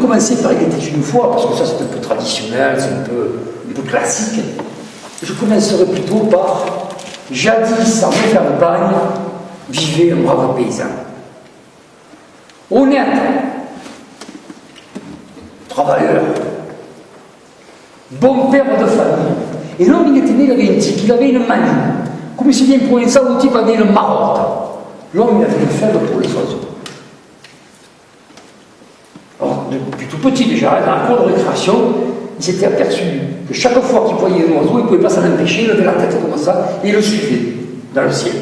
commencer par Il était une fois, parce que ça c'est un peu traditionnel, c'est un peu classique. Je commencerai plutôt par Jadis en campagne vivait un brave paysan. Honnête, travailleur, bon père de famille. Et l'homme, il était né, il avait un tic, il avait une manie. Comme si bien pour ça, le type avait une marotte. L'homme, il avait une faible pour les oiseaux. Alors, depuis tout petit déjà, dans la cour de récréation, il s'était aperçu que chaque fois qu'il voyait un oiseau, il ne pouvait pas s'en empêcher, il levait la tête comme ça, et il le suivait dans le ciel.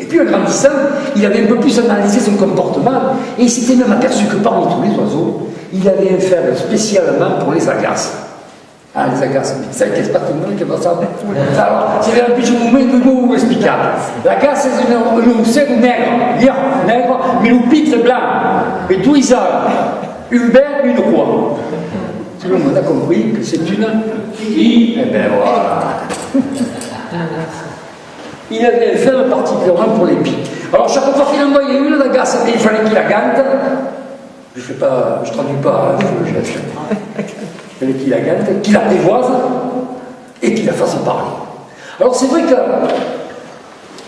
Et puis en grandissant, il avait un peu plus analysé son comportement, et il s'était même aperçu que parmi tous les oiseaux, il avait un faible spécialement pour les agaces. Ah, les agaces, ça n'existe pas tout le monde qui va savoir. Alors, c'est un petit moment de nous expliquer. L'agace, c'est un cerf nègre, nègre, mais le pitre blanc. Et tout ils ont une bête, une quoi. Tout le monde a compris que c'est une qui, eh bien voilà. Il avait un faible particulièrement pour les pies. Alors chaque fois qu'il envoyait une d'agace, il fallait qu'il la gante. Je traduis pas, il fallait qu'il la gante, qu'il apprivoise et qu'il la fasse parler. Alors c'est vrai que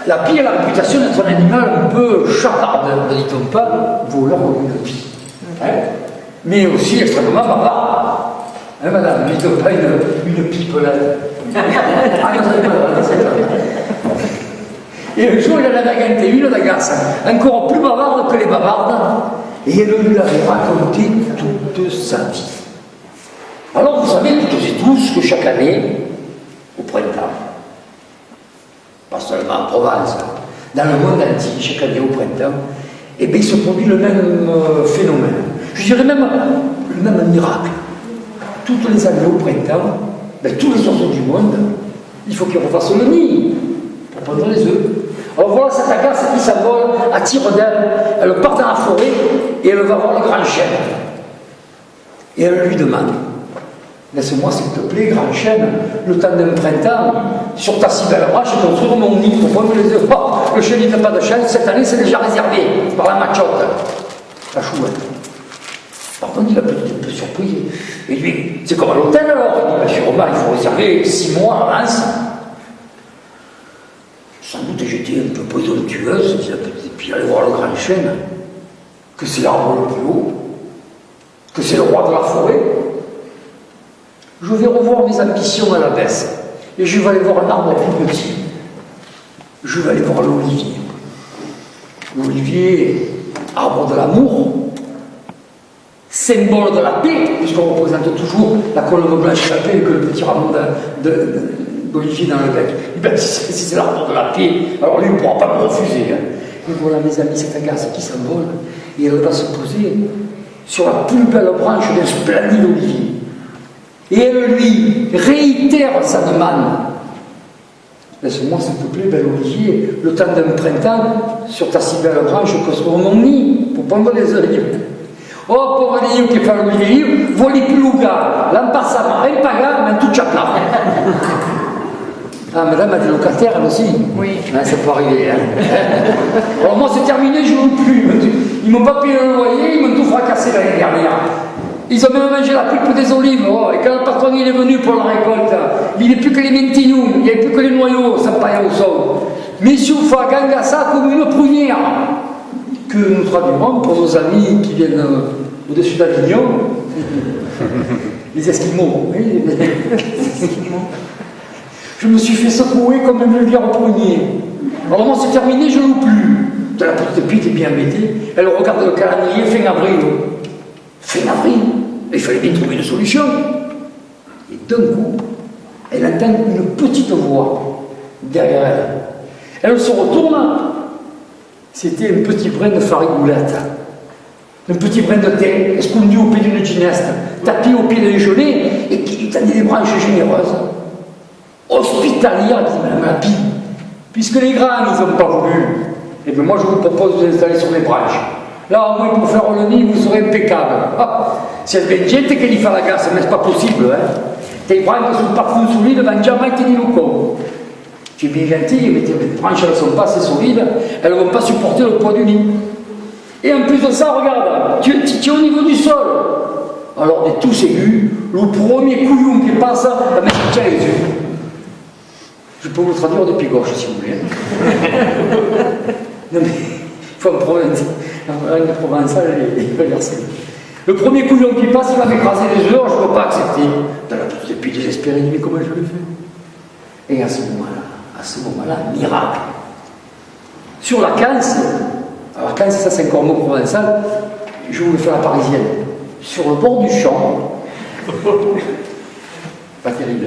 la pie a la réputation d'être un animal un peu chapardeur, ne dit-on pas, voleur de pie. Hein? Mais aussi extrêmement bavard. Hein, madame, ne dit-on pas une pipelette. Et un jour, il en avait ganté une d'agace, encore plus bavarde que les bavardes, et elle lui avait raconté toute sa vie. Alors, vous savez toutes et tous que chaque année, au printemps, pas seulement en Provence, dans le monde entier, chaque année au printemps, eh bien, il se produit le même phénomène. Je dirais même le même miracle. Toutes les années au printemps, tous les oiseaux du monde, il faut qu'ils refassent le nid pour pondre les œufs. Alors voilà cette agace qui s'envole à tire d'aile, elle part dans la forêt et elle va voir le grand chêne. Et elle lui demande, laisse-moi s'il te plaît, grand chêne, le temps d'un printemps, sur ta si belle branche, construire mon nid pour pondre les œufs. Oh, le chêne n'a pas de chêne, cette année c'est déjà réservé par la machotte, la chouette. Par contre, il a peut-être un peu surpris. Et lui, c'est comme à l'hôtel alors. Il dit, sûrement, il faut réserver 6 mois à l'avance. Sans doute, j'étais un peu présomptueuse. Et puis, aller voir le grand chêne, que c'est l'arbre le plus haut, que c'est le roi de la forêt. Je vais revoir mes ambitions à la baisse. Et je vais aller voir un arbre plus petit. Je vais aller voir l'olivier. L'olivier, arbre de l'amour, symbole de la paix, puisqu'on représente toujours la colombe blanche de la paix avec le petit rameau d'olivier dans le bec. Et bien, si c'est l'arbre de la paix, alors lui, il ne pourra pas me refuser. Hein. Et voilà, mes amis, cette agace qui s'envole, et elle va se poser sur la plus belle branche d'un splendide olivier. Et elle lui réitère sa demande. Laisse-moi, s'il te plaît, bel olivier, le temps d'un printemps, sur ta si belle branche, construire mon nid pour pondre les œufs. Oh, pauvre Dio che fa l'olivier, voli più lunga, l'impassama, il paga, ma tout chapla. Ah, madame a des locataires, elle aussi. Oui. Ah, ça peut arriver, hein. Alors moi, c'est terminé, je ne veux plus. Ils m'ont pas payé le loyer, ils m'ont tout fracassé l'année dernière. Ils ont même mangé la pulpe des olives. Oh, et quand le patron il est venu pour la récolte, il n'est plus que les mentinous, il n'y avait plus que les noyaux, ça paille au sol. Mais soufa gangasa comme une prunière. Que nous traduirons pour nos amis qui viennent au-dessus d'Avignon, les Esquimaux. Oui, les Esquimaux. Je me suis fait secouer comme un vulgaire prunier. Alors moi c'est terminé, je ne loue plus. La petite pite est bien embêtée. Elle regarde le calendrier fin avril. Fin avril. Il fallait bien trouver une solution. Et d'un coup, elle entend une petite voix derrière elle. Elle se retourne. C'était un petit brin de farigoulette, un petit brin de thé, escondu au pied d'une gineste, tapis au pied d'un gelé et qui lui tendait des branches généreuses. Hospitalière, dit Madame Lapie, puisque les grands, ils n'ont pas voulu. Et bien moi, je vous propose de vous installer sur les branches. Là, au moins, pour faire le nid, vous serez impeccable. Ah, c'est bien gente che li fa la gasse, mais c'est pas possible. Hein. Tes branches sont parfum solide, van jamais tenir le con. Tu es bien gentil, mais tes branches ne sont pas assez solides, elles ne vont pas supporter le poids du nid. Et en plus de ça, regarde, tu es au niveau du sol. Alors, on est tous aigus, le premier couillon qui passe, la mec qui tient les yeux. Je peux vous le traduire depuis gauche, si vous voulez. Non, mais il faut en provençal, il va dire ça. Le premier couillon qui passe, il va m'écraser les yeux, je ne peux pas accepter. Et puis désespéré, mais comment je le fais? Et à ce moment-là, miracle. Sur la Canse, alors Canse, ça c'est encore un mot provençal, je vous le fais à la parisienne. Sur le bord du champ, pas terrible,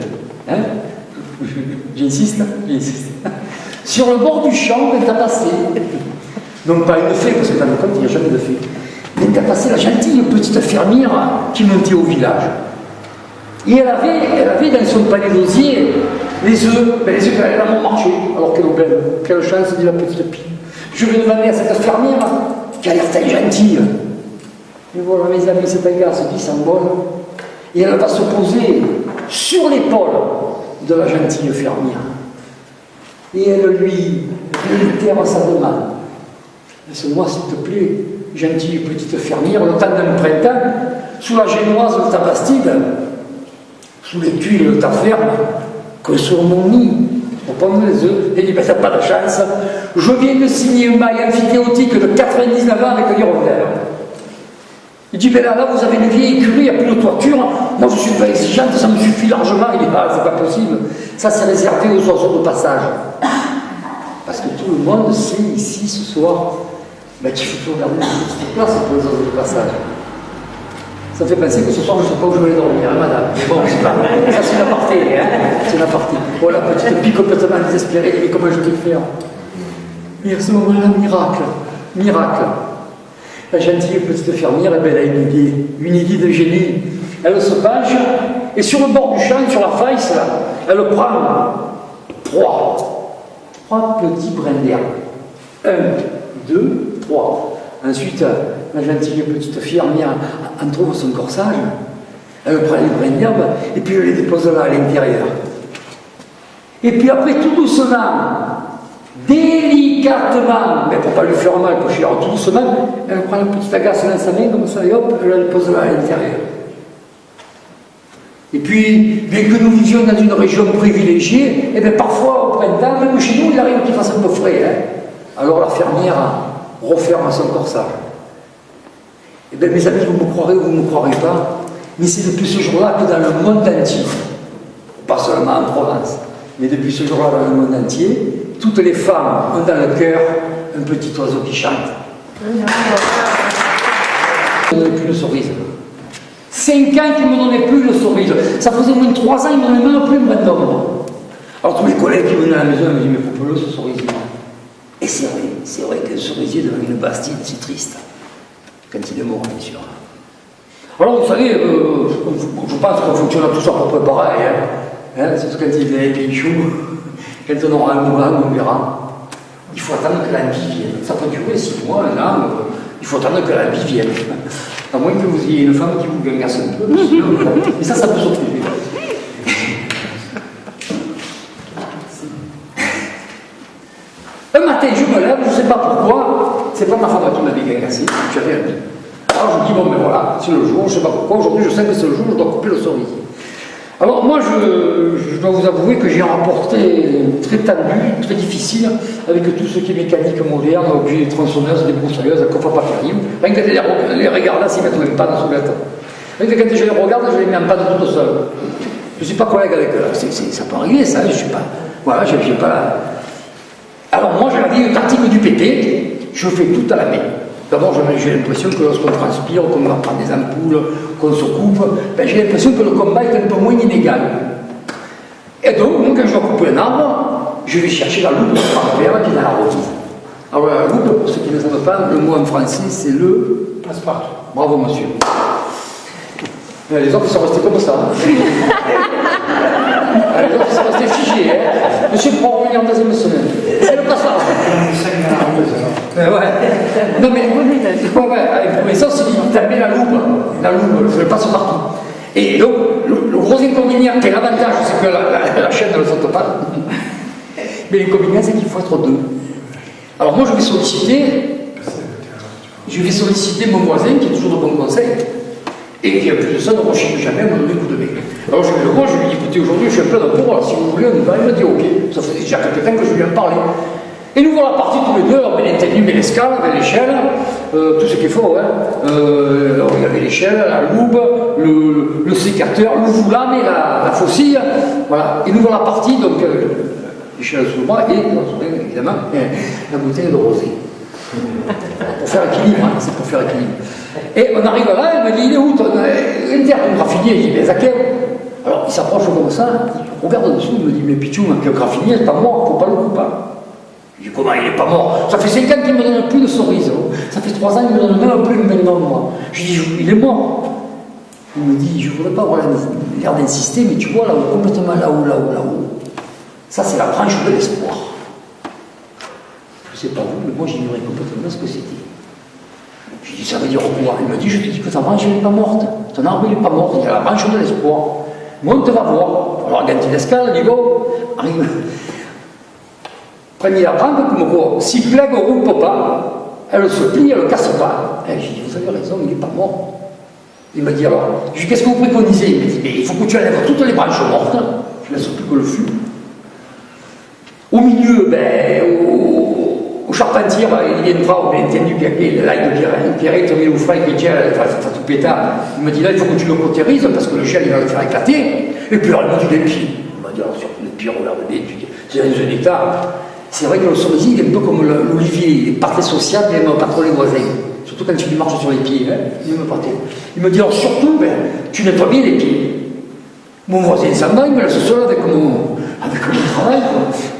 hein? J'insiste. Sur le bord du champ, elle t'a passé, donc pas une fée, parce que dans le conte, il n'y a jamais de fée, mais t'as passé la gentille petite fermière qui montait au village. Et elle avait dans son panier d'osier les œufs, les œufs qu'elle a bon marché, alors quelle chance, dit la petite pie. Je vais demander à cette fermière qui a l'air très gentille. Et voilà, mes amis, cette agace qui s'envole, et elle va se poser sur l'épaule de la gentille fermière. Et elle lui réitère sa demande. Laisse-moi, s'il te plaît, gentille petite fermière, le temps d'un printemps, sous la génoise de ta bastide, sous les tuiles de ta ferme, que sur mon nid, pour prendre les œufs, et dit, ben t'as pas de chance, je viens de signer un bail amphithéotique de 99 ans avec l'hirondelle. Il dit, ben là, vous avez une vieille écurie, il n'y a plus de toiture, moi je ne suis pas exigeante, ça me suffit largement. Il dit, ah, c'est pas possible, ça c'est réservé aux oiseaux de passage. Parce que tout le monde sait ici, ce soir, ben, qu'il faut toujours garder une petite place pour les oiseaux de passage. Ça fait penser que ce soir, je ne sais pas où je vais dormir, hein, madame. Mais bon, c'est pas. Ça, c'est une aparté, hein. C'est une aparté. Oh, la petite pie complètement désespérée, mais comment je vais faire? Et à ce moment-là, miracle. La gentille petite fermière, elle a une idée de génie. Elle se penche, et sur le bord du champ, sur la faille, là, elle prend trois petits brins d'herbe. 1, 2, 3. Ensuite, la gentille petite fermière en trouve son corsage, elle prend les brins d'herbe et puis elle les dépose là à l'intérieur. Et puis après, tout doucement, délicatement, mais pour ne pas lui faire mal, pour chier tout doucement, elle prend une petite agace dans sa main, comme ça, et hop, elle la dépose là à l'intérieur. Et puis, bien que nous vivions dans une région privilégiée, et bien parfois au printemps, même chez nous, il arrive qu'il fasse un peu frais. Hein. Alors la fermière referme son corsage. Et bien mes amis, vous me croirez ou vous ne me croirez pas, mais c'est depuis ce jour-là que dans le monde entier, pas seulement en Provence, mais depuis ce jour-là dans le monde entier, toutes les femmes ont dans le cœur un petit oiseau qui chante. Il ne me donnait plus de cerise. 5 ans qu'il ne me donnait plus de cerise. Ça faisait moins de 3 ans, il ne me donnait même plus un brin d'homme. Alors tous mes collègues qui venaient à la maison me disaient, mais propose-le ce cerisier. Et c'est vrai qu'un cerisier devant une bastide, c'est triste. Quand il est mort, bien sûr. Alors vous savez, je pense qu'on fonctionne tous à peu près pareil. Hein, c'est quand il est des choux, quand on aura un moment, on verra. Il faut attendre que la vie vienne. Ça peut durer 6 mois, 1 an, il faut attendre que la vie vienne. À moins que vous ayez une femme qui vous gangasse un peu. Mais ça peut se trouver. Un matin, je me lève, je ne sais pas pourquoi, c'est pas ma femme qui m'avait gangassé, j'avais un. Alors je dis, bon ben voilà, c'est le jour, je ne sais pas pourquoi, aujourd'hui je sais que c'est le jour, je dois couper le cerisier. Alors moi, je dois vous avouer que j'ai un rapport très tendu, très difficile avec tout ce qui est mécanique moderne, objets, des tronçonneuses, des broussailleuses, qu'on ne fait pas terrible. Rien que les regards là, s'ils mettent même pas dans ce gâteau. Rien que quand je les regarde, je les mets en panne tout seul. Je ne suis pas collègue avec eux, ça peut arriver ça, je ne suis pas. Voilà, je n'ai pas. Alors moi, j'ai la vieille tactique du pépé, je fais tout à la main. D'abord, j'ai l'impression que lorsqu'on transpire, qu'on va prendre des ampoules, qu'on se coupe, ben, j'ai l'impression que le combat est un peu moins inégal. Et donc, moi, quand je dois couper un arbre, je vais chercher la loupe de mon grand-père qui est dans la rotise. Alors, la loupe, pour ceux qui ne savent pas, le mot en français, c'est le passe-partout. Bravo, monsieur. Les autres, ils sont restés comme ça. Les autres, ils sont restés figés. Hein. Monsieur pourra revenir en deuxième semaine. C'est le passe-partout. Ouais. Non mais, mais ça c'est taper la loupe, je le passe partout. Et donc, le gros inconvénient, et l'avantage, c'est que la chaîne ne le saute pas. Mais l'inconvénient, c'est qu'il faut être 2. Alors moi, je vais solliciter je vais solliciter mon voisin qui est toujours de bons conseils et qui, en plus de ça, ne rechigne jamais à me donner un coup de main. Alors je vais le voir, je lui dis écoutez, aujourd'hui je suis un peu d'accord, si vous voulez, on y va. Il me dit ok, ça faisait déjà quelques temps que je lui en parlais. Et nous voilà partis tous les deux, alors bien entendu, mais l'escale, avec l'échelle, tout ce qu'il faut. Alors, il y avait l'échelle, la loupe, le sécateur, le volant et la faucille. Voilà. Et nous voilà partis, donc l'échelle sous le bras et, évidemment, la bouteille de rosé. Pour faire équilibre, hein, c'est pour faire équilibre. Et on arrive là, il me dit il est où ton graffinier? Il dit mais Zaquet. Alors il s'approche comme ça, il regarde dessous, il me dit mais Pichou, le graffinier n'est pas mort, faut pas le couper. Je dis comment il n'est pas mort? Ça fait 5 ans qu'il me donne plus de cerises. Ça fait 3 ans qu'il me donne même plus maintenant moi. Je dis il est mort. Il me dit je ne voudrais pas avoir l'air d'insister, mais tu vois là-haut, complètement là-haut. Ça c'est la branche de l'espoir. Je ne sais pas vous, mais moi j'ignorais complètement ce que c'était. Je dis ça veut dire quoi? Il me dit je te dis que ta branche n'est pas morte. Ton arbre il n'est pas mort, il y a la branche de l'espoir. Monte, va voir. Alors quand il escale, il dit bon, arrive. Prenez la branche comme quoi, si plague ne rompe pas, elle se plie, elle ne casse pas. Et j'ai dit, vous avez raison, il n'est pas mort. Il me dit alors, je dis, qu'est-ce que vous préconisez? Il me dit, mais il faut que tu enlèves toutes les branches mortes, tu laisses plus que le fût. Au milieu, au charpentier, il viendra, bien entendu, l'ail de Pierre, Tommy Loufray, qui tient, ça tout pétard. Il me dit là, il faut que tu le cautérises parce que le chien, il va le faire éclater. Et puis alors, il me dit les pieds. Il m'a dit alors, sur les pieds, regarde bien, c'est dans un état. C'est vrai que le cerisier, il est un peu comme l'olivier, il n'est pas très sociable, il n'aime pas trop les voisins. Surtout quand tu lui marches sur les pieds, hein, il n'aime pas trop. Il me dit alors surtout, tu nettoies bien les pieds. Mon voisin s'en va, il me laisse seul avec mon travail.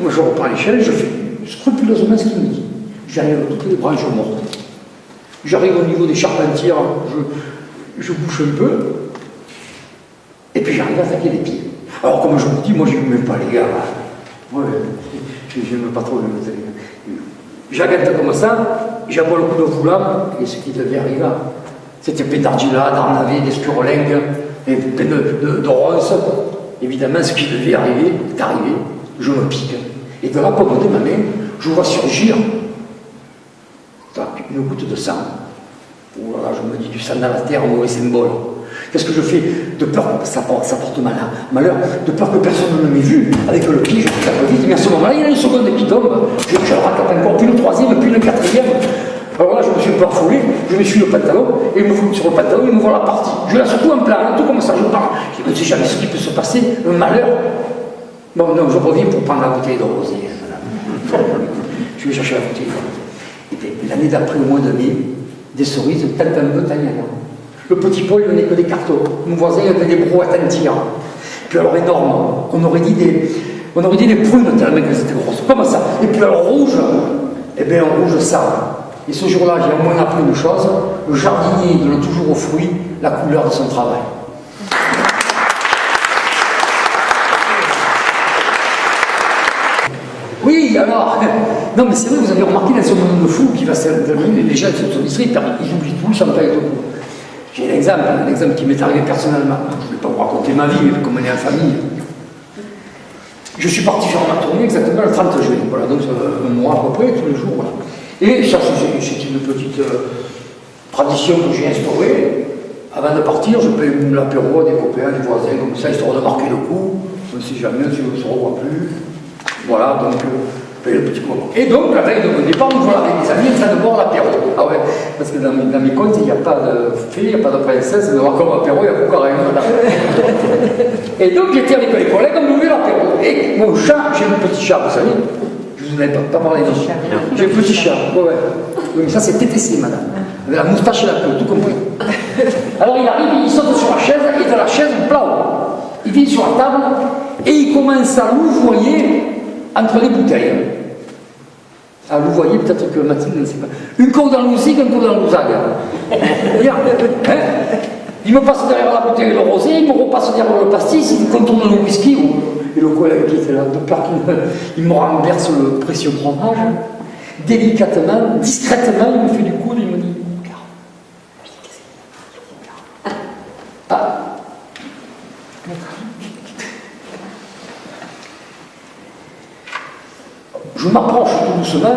Moi je reprends l'échelle, je fais scrupuleusement ce qu'il me dit. J'arrive à toutes les branches mortes. J'arrive au niveau des charpentières, je bouche un peu, et puis j'arrive à attaquer les pieds. Alors comme je vous dis, moi je n'aime même pas les gars. Ouais, je n'aime pas trop les gars. J'agate comme ça, j'aboie le coup de foulard, et ce qui devait arriver, c'était pétardilla, d'arnavé, d'escurolingues, et plein de ronces. Évidemment, ce qui devait arriver est arrivé, je me pique. Et de la paume de ma main, je vois surgir une goutte de sang. Oh là là, je me dis du sang dans la terre, un mauvais symbole. Qu'est-ce que je fais? De peur que ça porte malheur, de peur que personne ne m'ait vu. Avec le pied, je tape vite, mais à ce moment-là, il y a une seconde qui tombe. Je le rattrape encore, puis le troisième, puis le quatrième. Alors là, je me suis un peu affolé, je me suis le pantalon, et il me fout sur le pantalon, il me voit la partie. Je la surtout en plein, tout comme ça, je parle. Je ne sais jamais ce qui peut se passer, un malheur. Bon, non, je reviens pour prendre la bouteille de rosé. Je vais chercher la bouteille de rosé. Et puis, l'année d'après, au mois de mai, des cerises, tant un peu, tant le petit Paul, il venait que des cartons. Mon voisin, il avait des brouettes entières. Puis alors, énorme. On aurait dit des prunes, tellement qu'elles étaient grosses. Comme ça. Et puis alors, rouge, eh bien, rouge sang. Et ce jour-là, j'ai au moins appris une chose. Le jardinier donne toujours aux fruits la couleur de son travail. Oui, alors, non mais c'est vrai, vous avez remarqué dans ce monde de fou qui va s'intervenir, les gens sont distraits, ils oublient tout, ça me paraît tout. J'ai un exemple qui m'est arrivé personnellement. Je ne vais pas vous raconter ma vie, mais comme on est en famille. Je suis parti faire ma tournée exactement le 30 juin, voilà, donc un mois à peu près, tous les jours. Voilà. Et ça, c'est une petite tradition que j'ai instaurée. Avant de partir, je paye l'apéro à des copains, des voisins, comme ça, histoire de marquer le coup. On ne sait jamais si on ne se revoit plus. Voilà, donc je paye le petit moment. Et donc, la veille de mon départ, nous voilà avec les amis en train de boire l'apéro. Ah ouais, parce que dans mes comptes, il n'y a pas de fée, il n'y a pas de princesse, de voir comme apéro, il n'y a pas rien. Et donc, j'étais avec les collègues, on ouvrait l'apéro. Et mon chat, j'ai un petit chat, vous savez. Je vous en avais pas parlé de chat. J'ai un petit chat, ouais. Oui, mais ça, c'est TTC, madame. Avec la moustache et la queue, tout compris. Alors, il arrive, il saute sur la chaise, et de la chaise, plau. Il vient sur la table, et il commence à louvoyer entre les bouteilles. À louvoyer, peut-être que Mathilde ne sait pas. Une corde dans l'ouzigue, une corde dans l'ouzague. Regarde, hein. Il me passe derrière la bouteille de rosé, il me repasse derrière le pastis, il contourne le whisky, et le collègue qui était là, de peur qu'il me renverse le précieux fromage. Délicatement, discrètement, il me fait du coude, il me dit regarde. Ah. Je m'approche tout doucement,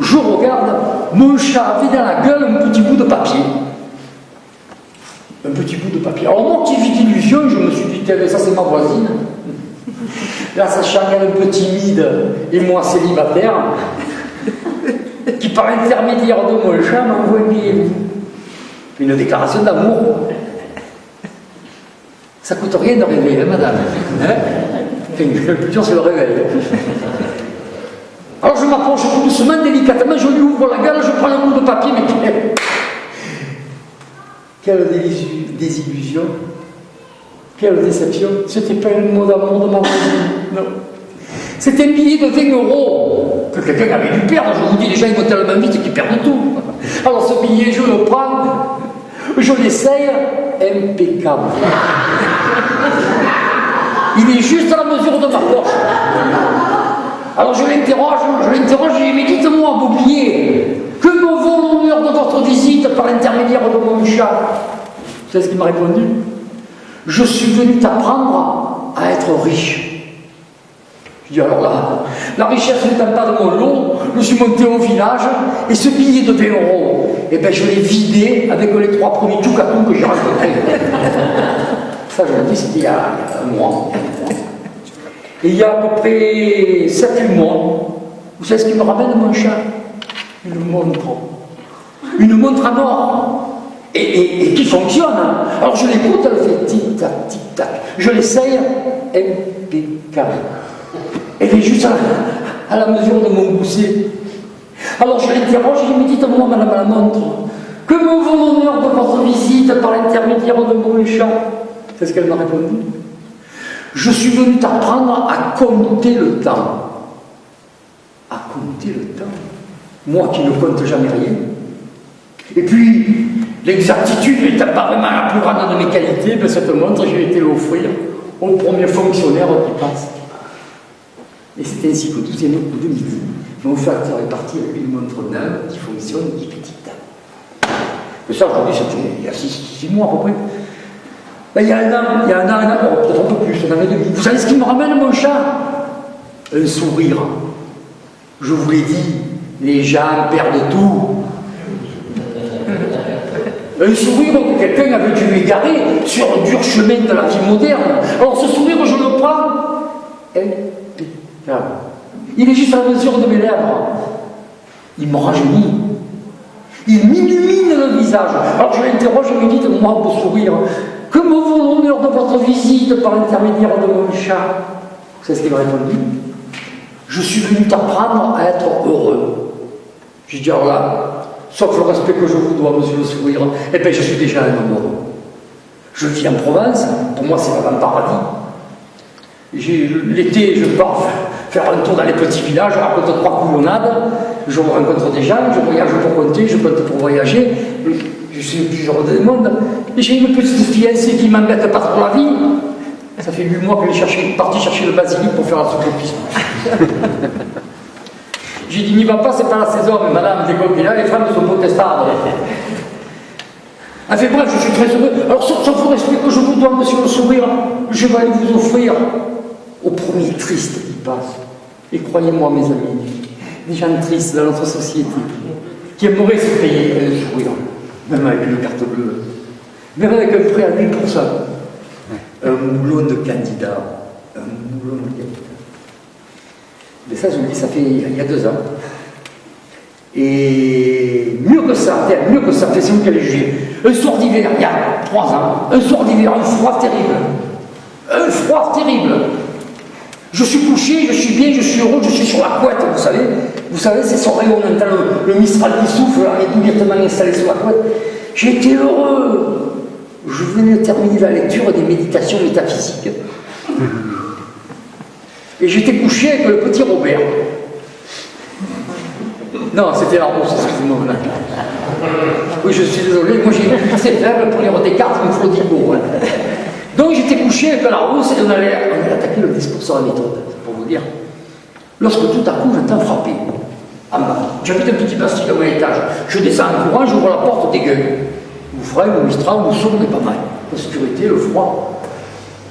je regarde, mon chat avait dans la gueule un petit bout de papier. Un petit bout de papier. Alors moi qui vis d'illusion, je me suis dit, ça c'est ma voisine. Là, sachant qu'elle est un peu timide et moi célibataire, qui par intermédiaire de mon chat m'a envoyé une déclaration d'amour. Ça coûte rien de rêver, hein, madame. Hein, enfin, le plus dur, c'est le réveil. Alors je m'approche tout doucement, délicatement, je lui ouvre la gueule, je prends un bout de papier, mais quelle désillusion, quelle déception. C'était pas un mot d'amour de ma voisine, non. C'était un billet de 20 € que quelqu'un avait dû perdre. Je vous dis, les gens ils vont tellement vite qu'ils perdent tout. Alors ce billet, je le prends, je l'essaye, impeccable. Il est juste à la mesure de ma poche. Alors je l'interroge, je lui dis, mais dites-moi, beau billet, que me vaut l'honneur de votre visite par l'intermédiaire de mon chat? Vous savez ce qu'il m'a répondu? Je suis venu t'apprendre à être riche. Je dis alors là, la richesse n'étant pas de mon lot, je suis monté au village et ce billet de 20 €, eh ben, je l'ai vidé avec les 3 premiers toucatous que j'ai rencontrés. Ça, je l'ai dit, c'était il y a un mois. Et il y a à peu près 7-8 mois, vous savez ce qui me ramène mon chat? Une montre. Une montre en or. Et qui fonctionne. Alors je l'écoute, elle fait tic-tac, tic-tac. Je l'essaye, impeccable. Elle est juste à la mesure de mon gousset. Alors je l'interroge, je lui dis, mais dites-moi, madame la montre, que me vaut l'honneur de votre visite par l'intermédiaire de mon chat? C'est ce qu'elle m'a répondu. Je suis venu t'apprendre à compter le temps. À compter le temps. Moi qui ne compte jamais rien. Et puis, l'exactitude n'étant pas vraiment la plus grande de mes qualités, ben cette montre, j'ai été l'offrir au premier fonctionnaire qui passe. Et c'est ainsi qu'au 12e coup de midi, mon facteur est parti avec une montre neuve qui fonctionne, qui fait tic-tac. Mais ça, aujourd'hui, c'était il y a 6 mois à peu près. Ben, il y a un an, peut-être un peu plus, un an et demi. Vous savez ce qui me ramène, mon chat? Un sourire. Je vous l'ai dit, les gens perdent tout. Un sourire que quelqu'un avait dû égarer sur un dur chemin de la vie moderne. Alors ce sourire, je le prends. Impeccable. Il est juste à la mesure de mes lèvres. Il me rajeunit. Il m'illumine le visage. Alors je l'interroge, je lui dis, moi, beau sourire, que me vaut l'honneur de votre visite par l'intermédiaire de mon chat? C'est ce qu'il m'a répondu. Je suis venu t'apprendre à être heureux. J'ai dit, alors là, sauf le respect que je vous dois, monsieur le sourire, eh bien je suis déjà un homme heureux. Je vis en Provence, pour moi c'est vraiment paradis. L'été, je pars faire un tour dans les petits villages, je raconte 3 couillonnades, je rencontre des gens, je voyage pour compter, je compte pour voyager, je suis le plus heureux du monde. Et j'ai une petite fiancée qui m'embête pas trop la vie. Ça fait 8 mois qu'elle est partie chercher le basilic pour faire la soupe au piston. J'ai dit, n'y va pas, c'est pas la saison, mais madame, dès là, les femmes sont protestardes. Enfin bref, je suis très heureux. Alors, sauf le respect que je vous dois, monsieur le sourire, je vais aller vous offrir au premier triste qui passe. Et croyez-moi, mes amis, des gens tristes dans notre société, qui aimeraient se payer un sourire, même avec une carte bleue, même avec un prêt à 8%. Un moulon de candidat. Un moulon de candidat. Mais ça, je vous dis, ça fait il y a 2 ans. Et mieux que ça, c'est vous qui allez juger. Un soir d'hiver, il y a 3 ans, un soir d'hiver, un froid terrible. Un froid terrible. Je suis couché, je suis bien, je suis heureux, je suis sur la couette, vous savez. Vous savez, c'est son rayon, on entend le Mistral qui souffle, là, et directement installé sur la couette. J'étais heureux. Je venais de terminer la lecture des méditations métaphysiques. Et j'étais couché avec le petit Robert. Non, c'était la rousse, excusez-moi. Oui, je suis désolé, moi j'ai une très faible pour lire des cartes, il me faut dire bon. Donc j'étais couché avec la rousse et on allait attaquer le discours sur la méthode, pour vous dire. Lorsque tout à coup j'entends frapper. En bas. J'habite un petit bastille à mon étage. Je descends en courant, j'ouvre la porte des gueules. Vous ferez, le Mistral, nous sommes pas mal. La sécurité, le froid.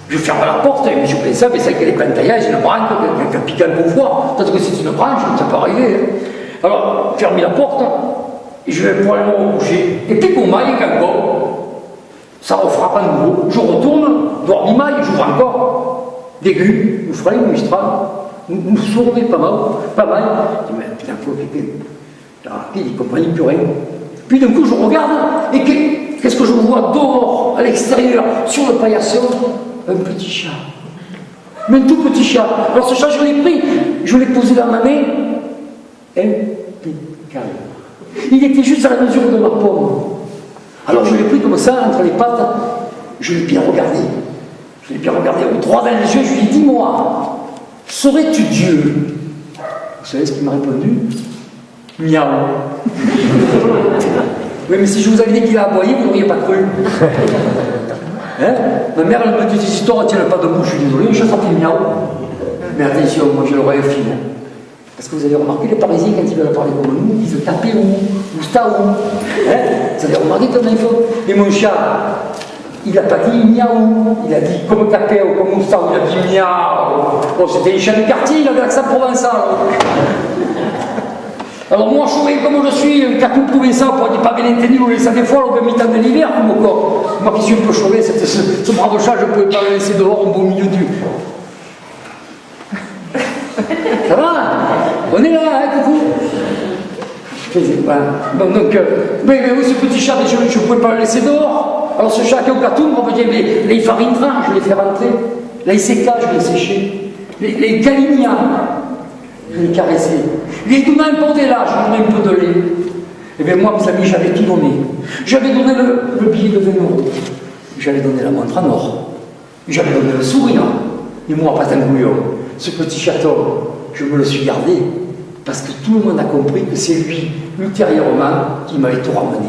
Je ferme la porte, et je pensais, mais c'est qu'elle est pentaillaise, une branche, qui pique un peu froid. Peut-être que c'est une branche, ça peut arriver. Alors, fermez la porte, et je vais probablement me coucher. Et puis, comme il y a encore, ça refrappe à nouveau. Je retourne, dormir mal, j'ouvre encore. Début, nous ferons le Mistral, nous sourions pas mal. Je dis, mais putain, faut piquer. Il ne comprend plus rien. Puis d'un coup, je regarde, et qu'est-ce que je vois dehors, à l'extérieur, sur le paillasson? Un petit chat. Mais un tout petit chat. Alors ce chat, je l'ai pris, je l'ai posé dans ma main. Impeccable. Il était juste à la mesure de ma paume. Alors je l'ai pris comme ça, entre les pattes, je l'ai bien regardé. Au droit dans les yeux, je lui ai dit, dis-moi, serais-tu Dieu? Vous savez ce qu'il m'a répondu? Miaou. Oui, mais si je vous avais dit qu'il a aboyé, vous n'auriez pas cru. Hein? Ma mère, elle me dit des histoires, elle ne tient pas debout, je suis désolé, un chat s'appelle miaou. Mais attention, moi j'ai l'oreille fine. Parce que vous avez remarqué, les Parisiens, quand ils veulent parler comme nous, ils disent taper ou sta où. Hein? Vous avez remarqué comme il faut. Et mon chat, il n'a pas dit miaou, il a dit comme taper ou comme sta, il a dit miaou. Bon, c'était un chat de quartier, il avait l'accent provençal. Alors moi, je comme je suis, un cacou provençal, pour dire pas bien entendu, on laisse des fois, au mi-temps de l'hiver, comme encore. Moi qui suis un peu chauvé, ce brave chat, je ne pouvais pas le laisser dehors au beau milieu du... Ça va? On est là, hein, coucou? Voilà. Donc, mais oui, ce petit chat, je ne pouvais pas le laisser dehors. Alors ce chat qui est au carton, on va dire, les farindras, je les fais rentrer. Les sécages, je les séchais. Les calinias, je les caressais. Les doumins importés là, je donnais un peu de lait. Et bien moi, mes amis, j'avais tout donné. J'avais donné le billet de 20 €. J'avais donné la montre en or. J'avais donné le sourire. Et moi, pas un bouillon. Ce petit château, je me le suis gardé parce que tout le monde a compris que c'est lui, ultérieurement, qui m'avait tout ramené.